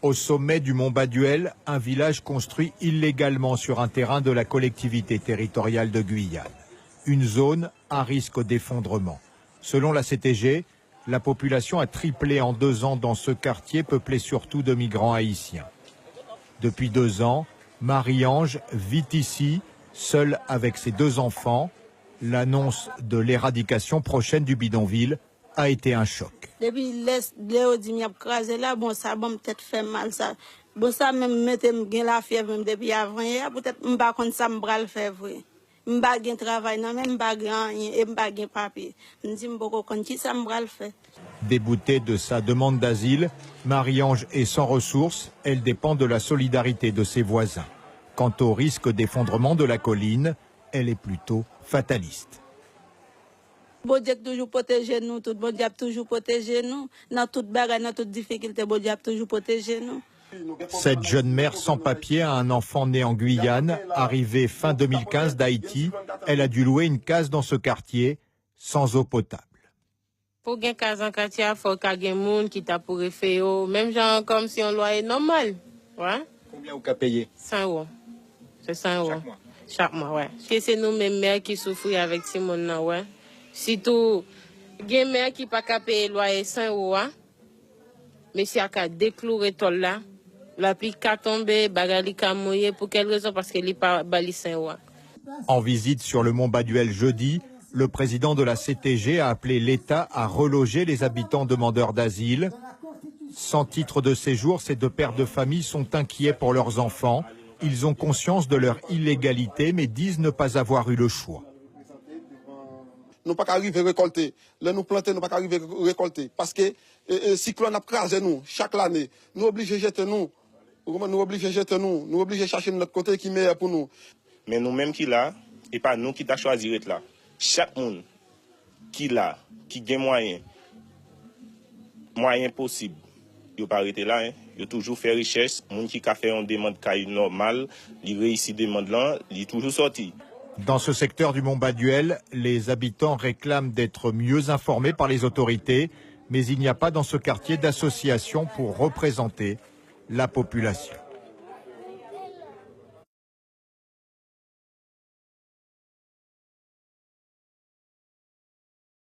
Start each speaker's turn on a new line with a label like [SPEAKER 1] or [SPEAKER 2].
[SPEAKER 1] Au sommet du mont Baduel, un village construit illégalement sur un terrain de la collectivité territoriale de Guyane. Une zone à risque d'effondrement. Selon la CTG, la population a triplé en 2 ans dans ce quartier peuplé surtout de migrants haïtiens. Depuis 2 ans, Marie-Ange vit ici, seule avec ses 2 enfants. L'annonce de l'éradication prochaine du bidonville a été un choc.
[SPEAKER 2] Depuis Léo dit m'a crasé là, bon ça bon peut-être fait mal ça. Bon ça même mettait la fièvre même depuis avant hier, peut-être m'pa kon ça m'bra le faire vrai. M'pa gen travail non même m'pa grand et m'pa gen papier. M'di m'boko kon qui ça m'bra le faire.
[SPEAKER 1] Déboutée de sa demande d'asile, Marie-Ange est sans ressources, elle dépend de la solidarité de ses voisins. Quant au risque d'effondrement de la colline, elle est plutôt fataliste.
[SPEAKER 2] Bon Dieu toujours protéger nous, tout bon Dieu toujours protéger nous, dans toute bagarre, dans toute difficulté, bon Dieu toujours protéger nous.
[SPEAKER 1] Cette jeune mère sans papier a un enfant né en Guyane, arrivée fin 2015 d'Haïti. Elle a dû louer une case dans ce quartier, sans eau potable.
[SPEAKER 3] Pour gagner case en quartier, il faut qu'il y ait des gens qui t'a pour faire, même genre comme si on loyer normal. Ouais.
[SPEAKER 1] Combien vous avez payé?
[SPEAKER 3] 100 €. C'est 100 €.
[SPEAKER 1] Chaque mois?
[SPEAKER 3] Chaque mois, ouais. C'est nous-mêmes mères qui souffrent avec ces gens-là, ouais. Surtout, il y a des mères qui ne peuvent pas payer le loyer 100 €, mais si elle a déclaré tout là, la pluie a tombé, bagali a mouillé, pour quelle raison? Parce qu'elle n'est pas bali 100 €.
[SPEAKER 1] En visite sur le mont Baduel jeudi, le président de la CTG a appelé l'État à reloger les habitants demandeurs d'asile. Sans titre de séjour, ces 2 pères de famille sont inquiets pour leurs enfants. Ils ont conscience de leur illégalité, mais disent ne pas avoir eu le choix.
[SPEAKER 4] Nous ne pouvons pas arriver à récolter. Là, nous plantons, nous ne pouvons pas arriver à récolter. Parce que le cyclone a crasé nous chaque année. Nous obligés de jeter nous. Nous obligés de jeter nous. Nous obligés de chercher de notre côté qui est meilleur pour nous.
[SPEAKER 5] Mais nous-mêmes qui là, et pas nous qui t'a choisi d'être là. Chaque monde qui là, qui a moyen possible, il ne pas arrêter là. Il a toujours fait recherche. Les gens qui a fait une demande normale, il réussit la demande là, il est toujours sorti.
[SPEAKER 1] Dans ce secteur du mont Baduel, les habitants réclament d'être mieux informés par les autorités, mais il n'y a pas dans ce quartier d'association pour représenter la population.